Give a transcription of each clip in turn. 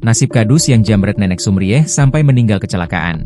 Nasib Kadus yang jambret Nenek Sumrieh sampai meninggal kecelakaan.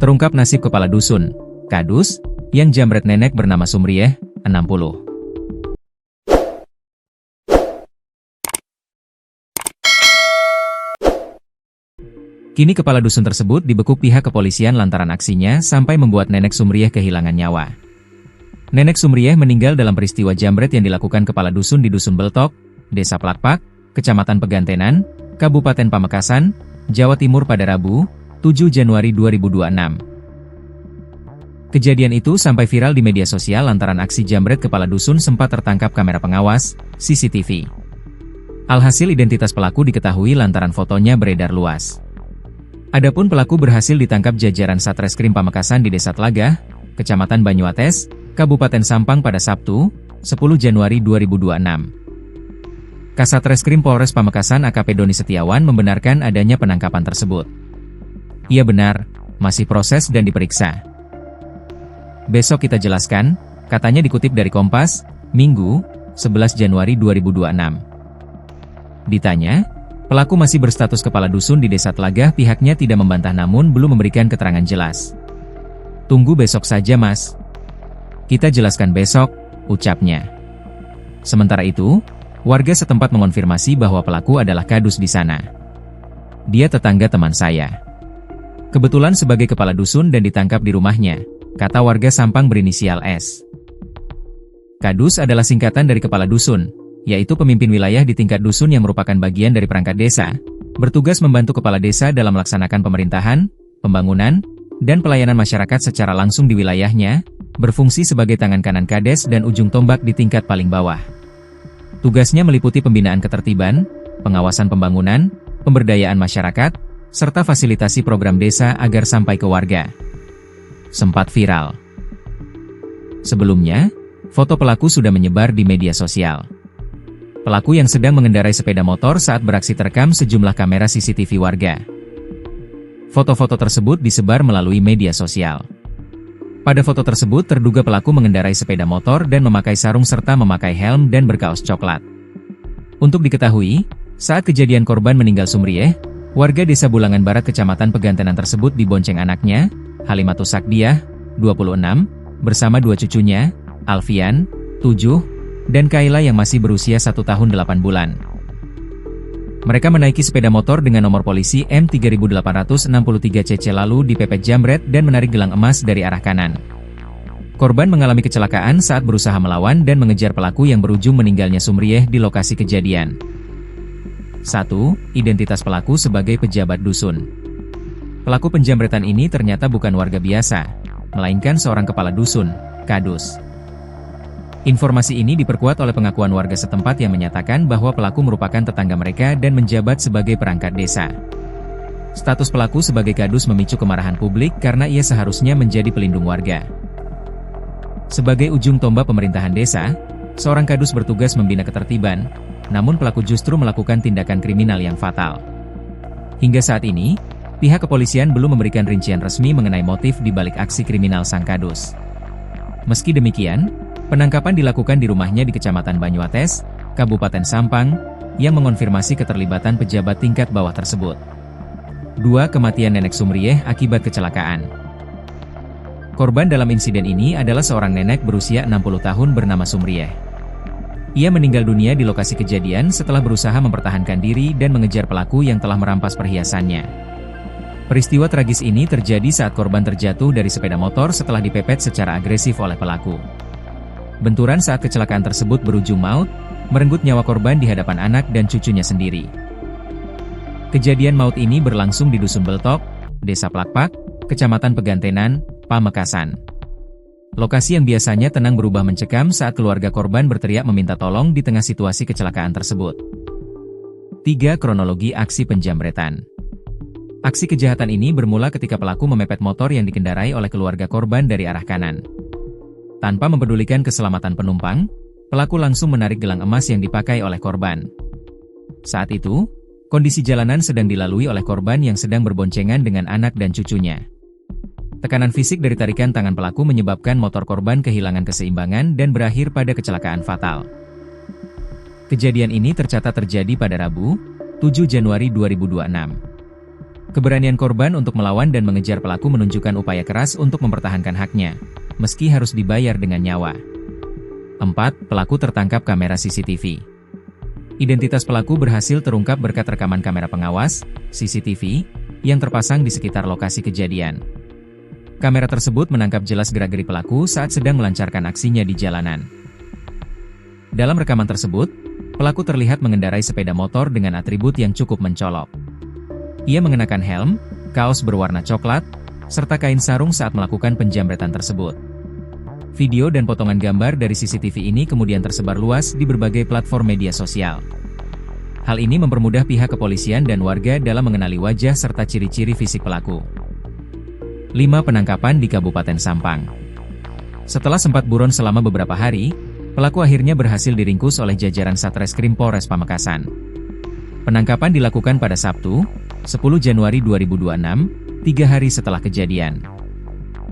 Terungkap nasib kepala dusun, Kadus, yang jambret nenek bernama Sumrieh, 60. Kini kepala dusun tersebut dibekuk pihak kepolisian lantaran aksinya sampai membuat Nenek Sumrieh kehilangan nyawa. Nenek Sumrieh meninggal dalam peristiwa jambret yang dilakukan kepala dusun di Dusun Beltok, Desa Plakpak, Kecamatan Pegantenan, Kabupaten Pamekasan, Jawa Timur pada Rabu, 7 Januari 2026. Kejadian itu sampai viral di media sosial lantaran aksi jambret kepala dusun sempat tertangkap kamera pengawas, CCTV. Alhasil identitas pelaku diketahui lantaran fotonya beredar luas. Adapun pelaku berhasil ditangkap jajaran Satreskrim Pamekasan di Desa Tlagah, Kecamatan Banyuates, Kabupaten Sampang pada Sabtu, 10 Januari 2026. Kasatreskrim Polres Pamekasan AKP Doni Setiawan membenarkan adanya penangkapan tersebut. Ia benar, masih proses dan diperiksa. Besok kita jelaskan, katanya dikutip dari Kompas, Minggu, 11 Januari 2026. Ditanya, pelaku masih berstatus kepala dusun di Desa Tlagah, pihaknya tidak membantah namun belum memberikan keterangan jelas. Tunggu besok saja Mas. Kita jelaskan besok, ucapnya. Sementara itu, warga setempat mengonfirmasi bahwa pelaku adalah Kadus di sana. Dia tetangga teman saya. Kebetulan sebagai kepala dusun dan ditangkap di rumahnya, kata warga Sampang berinisial S. Kadus adalah singkatan dari kepala dusun, yaitu pemimpin wilayah di tingkat dusun yang merupakan bagian dari perangkat desa, bertugas membantu kepala desa dalam melaksanakan pemerintahan, pembangunan, dan pelayanan masyarakat secara langsung di wilayahnya, berfungsi sebagai tangan kanan kades dan ujung tombak di tingkat paling bawah. Tugasnya meliputi pembinaan ketertiban, pengawasan pembangunan, pemberdayaan masyarakat, serta fasilitasi program desa agar sampai ke warga. Sempat viral. Sebelumnya, foto pelaku sudah menyebar di media sosial. Pelaku yang sedang mengendarai sepeda motor saat beraksi terekam sejumlah kamera CCTV warga. Foto-foto tersebut disebar melalui media sosial. Pada foto tersebut terduga pelaku mengendarai sepeda motor dan memakai sarung serta memakai helm dan berkaos coklat. Untuk diketahui, saat kejadian korban meninggal Sumrieh, warga Desa Bulangan Barat Kecamatan Pegantenan tersebut dibonceng anaknya, Halimatus Sakdiah, 26, bersama dua cucunya, Alfian, 7, dan Kaila yang masih berusia 1 tahun 8 bulan. Mereka menaiki sepeda motor dengan nomor polisi M3863CC lalu dipepet jambret dan menarik gelang emas dari arah kanan. Korban mengalami kecelakaan saat berusaha melawan dan mengejar pelaku yang berujung meninggalnya Sumrieh di lokasi kejadian. 1. Identitas pelaku sebagai pejabat dusun. Pelaku penjambretan ini ternyata bukan warga biasa, melainkan seorang kepala dusun, Kadus. Informasi ini diperkuat oleh pengakuan warga setempat yang menyatakan bahwa pelaku merupakan tetangga mereka dan menjabat sebagai perangkat desa. Status pelaku sebagai Kadus memicu kemarahan publik karena ia seharusnya menjadi pelindung warga. Sebagai ujung tombak pemerintahan desa, seorang Kadus bertugas membina ketertiban, namun pelaku justru melakukan tindakan kriminal yang fatal. Hingga saat ini, pihak kepolisian belum memberikan rincian resmi mengenai motif di balik aksi kriminal sang Kadus. Meski demikian, penangkapan dilakukan di rumahnya di Kecamatan Banyuates, Kabupaten Sampang, yang mengonfirmasi keterlibatan pejabat tingkat bawah tersebut. 2. Kematian Nenek Sumrieh akibat kecelakaan. Korban dalam insiden ini adalah seorang nenek berusia 60 tahun bernama Sumrieh. Ia meninggal dunia di lokasi kejadian setelah berusaha mempertahankan diri dan mengejar pelaku yang telah merampas perhiasannya. Peristiwa tragis ini terjadi saat korban terjatuh dari sepeda motor setelah dipepet secara agresif oleh pelaku. Benturan saat kecelakaan tersebut berujung maut, merenggut nyawa korban di hadapan anak dan cucunya sendiri. Kejadian maut ini berlangsung di Dusun Beltok, Desa Plakpak, Kecamatan Pegantenan, Pamekasan. Lokasi yang biasanya tenang berubah mencekam saat keluarga korban berteriak meminta tolong di tengah situasi kecelakaan tersebut. 3. Kronologi aksi penjambretan. Aksi kejahatan ini bermula ketika pelaku memepet motor yang dikendarai oleh keluarga korban dari arah kanan. Tanpa mempedulikan keselamatan penumpang, pelaku langsung menarik gelang emas yang dipakai oleh korban. Saat itu, kondisi jalanan sedang dilalui oleh korban yang sedang berboncengan dengan anak dan cucunya. Tekanan fisik dari tarikan tangan pelaku menyebabkan motor korban kehilangan keseimbangan dan berakhir pada kecelakaan fatal. Kejadian ini tercatat terjadi pada Rabu, 7 Januari 2026. Keberanian korban untuk melawan dan mengejar pelaku menunjukkan upaya keras untuk mempertahankan haknya, meski harus dibayar dengan nyawa. 4. Pelaku tertangkap kamera CCTV. Identitas pelaku berhasil terungkap berkat rekaman kamera pengawas, CCTV, yang terpasang di sekitar lokasi kejadian. Kamera tersebut menangkap jelas gerak-gerik pelaku saat sedang melancarkan aksinya di jalanan. Dalam rekaman tersebut, pelaku terlihat mengendarai sepeda motor dengan atribut yang cukup mencolok. Ia mengenakan helm, kaos berwarna coklat, serta kain sarung saat melakukan penjamretan tersebut. Video dan potongan gambar dari CCTV ini kemudian tersebar luas di berbagai platform media sosial. Hal ini mempermudah pihak kepolisian dan warga dalam mengenali wajah serta ciri-ciri fisik pelaku. 5. Penangkapan di Kabupaten Sampang. Setelah sempat buron selama beberapa hari, pelaku akhirnya berhasil diringkus oleh jajaran Satreskrim Polres Pamekasan. Penangkapan dilakukan pada Sabtu, 10 Januari 2026, 3 hari setelah kejadian.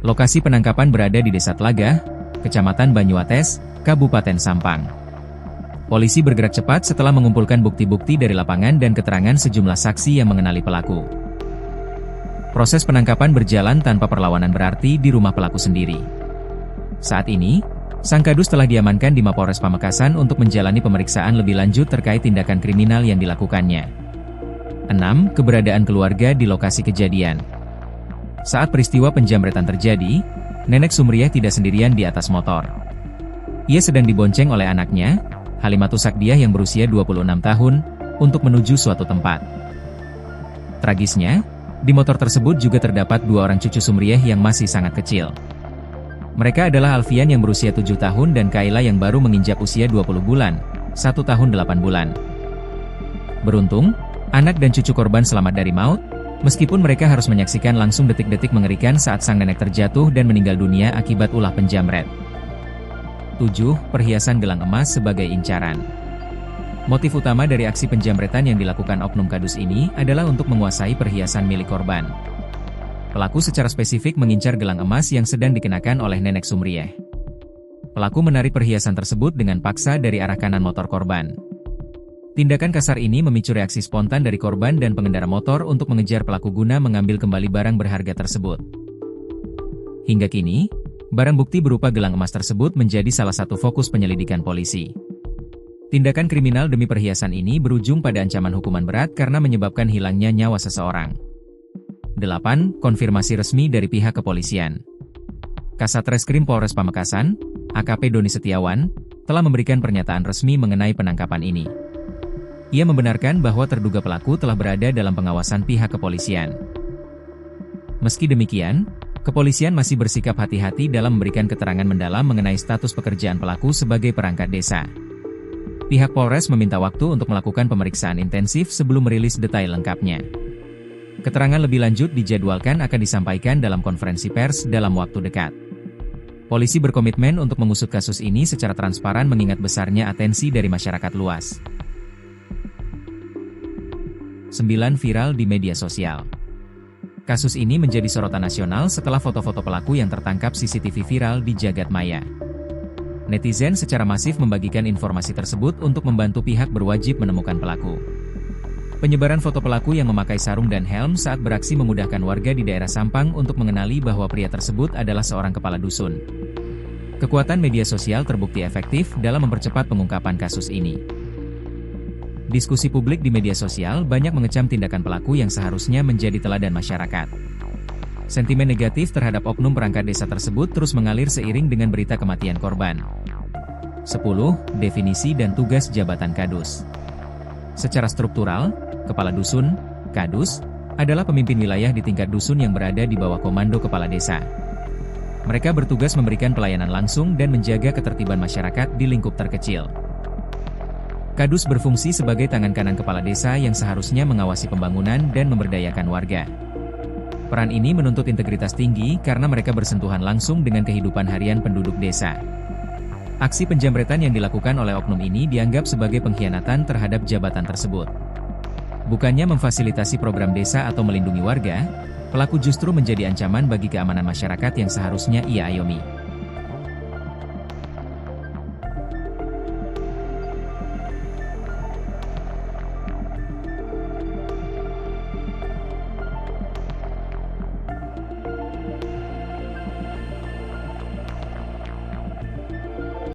Lokasi penangkapan berada di Desa Tlagah, Kecamatan Banyuates, Kabupaten Sampang. Polisi bergerak cepat setelah mengumpulkan bukti-bukti dari lapangan dan keterangan sejumlah saksi yang mengenali pelaku. Proses penangkapan berjalan tanpa perlawanan berarti di rumah pelaku sendiri. Saat ini, sang kadus telah diamankan di Mapolres Pamekasan untuk menjalani pemeriksaan lebih lanjut terkait tindakan kriminal yang dilakukannya. 6. Keberadaan keluarga di lokasi kejadian. Saat peristiwa penjamretan terjadi, Nenek Sumriah tidak sendirian di atas motor. Ia sedang dibonceng oleh anaknya, Halimatus Sakdiah yang berusia 26 tahun, untuk menuju suatu tempat. Tragisnya, di motor tersebut juga terdapat 2 orang cucu Sumriah yang masih sangat kecil. Mereka adalah Alfian yang berusia 7 tahun dan Kaila yang baru menginjak usia 20 bulan, 1 tahun 8 bulan. Beruntung, anak dan cucu korban selamat dari maut, meskipun mereka harus menyaksikan langsung detik-detik mengerikan saat sang nenek terjatuh dan meninggal dunia akibat ulah penjamret. 7. Perhiasan gelang emas sebagai incaran. Motif utama dari aksi penjamretan yang dilakukan oknum kadus ini adalah untuk menguasai perhiasan milik korban. Pelaku secara spesifik mengincar gelang emas yang sedang dikenakan oleh Nenek Sumriah. Pelaku menarik perhiasan tersebut dengan paksa dari arah kanan motor korban. Tindakan kasar ini memicu reaksi spontan dari korban dan pengendara motor untuk mengejar pelaku guna mengambil kembali barang berharga tersebut. Hingga kini, barang bukti berupa gelang emas tersebut menjadi salah satu fokus penyelidikan polisi. Tindakan kriminal demi perhiasan ini berujung pada ancaman hukuman berat karena menyebabkan hilangnya nyawa seseorang. 8. Konfirmasi resmi dari pihak kepolisian. Kasat Reskrim Polres Pamekasan, AKP Doni Setiawan, telah memberikan pernyataan resmi mengenai penangkapan ini. Ia membenarkan bahwa terduga pelaku telah berada dalam pengawasan pihak kepolisian. Meski demikian, kepolisian masih bersikap hati-hati dalam memberikan keterangan mendalam mengenai status pekerjaan pelaku sebagai perangkat desa. Pihak Polres meminta waktu untuk melakukan pemeriksaan intensif sebelum merilis detail lengkapnya. Keterangan lebih lanjut dijadwalkan akan disampaikan dalam konferensi pers dalam waktu dekat. Polisi berkomitmen untuk mengusut kasus ini secara transparan mengingat besarnya atensi dari masyarakat luas. 9. Viral di media sosial. Kasus ini menjadi sorotan nasional setelah foto-foto pelaku yang tertangkap CCTV viral di jagat maya. Netizen secara masif membagikan informasi tersebut untuk membantu pihak berwajib menemukan pelaku. Penyebaran foto pelaku yang memakai sarung dan helm saat beraksi memudahkan warga di daerah Sampang untuk mengenali bahwa pria tersebut adalah seorang kepala dusun. Kekuatan media sosial terbukti efektif dalam mempercepat pengungkapan kasus ini. Diskusi publik di media sosial banyak mengecam tindakan pelaku yang seharusnya menjadi teladan masyarakat. Sentimen negatif terhadap oknum perangkat desa tersebut terus mengalir seiring dengan berita kematian korban. 10. Definisi dan tugas jabatan kadus. Secara struktural, kepala dusun, kadus, adalah pemimpin wilayah di tingkat dusun yang berada di bawah komando kepala desa. Mereka bertugas memberikan pelayanan langsung dan menjaga ketertiban masyarakat di lingkup terkecil. Kadus berfungsi sebagai tangan kanan kepala desa yang seharusnya mengawasi pembangunan dan memberdayakan warga. Peran ini menuntut integritas tinggi karena mereka bersentuhan langsung dengan kehidupan harian penduduk desa. Aksi penjamretan yang dilakukan oleh oknum ini dianggap sebagai pengkhianatan terhadap jabatan tersebut. Bukannya memfasilitasi program desa atau melindungi warga, pelaku justru menjadi ancaman bagi keamanan masyarakat yang seharusnya ia ayomi.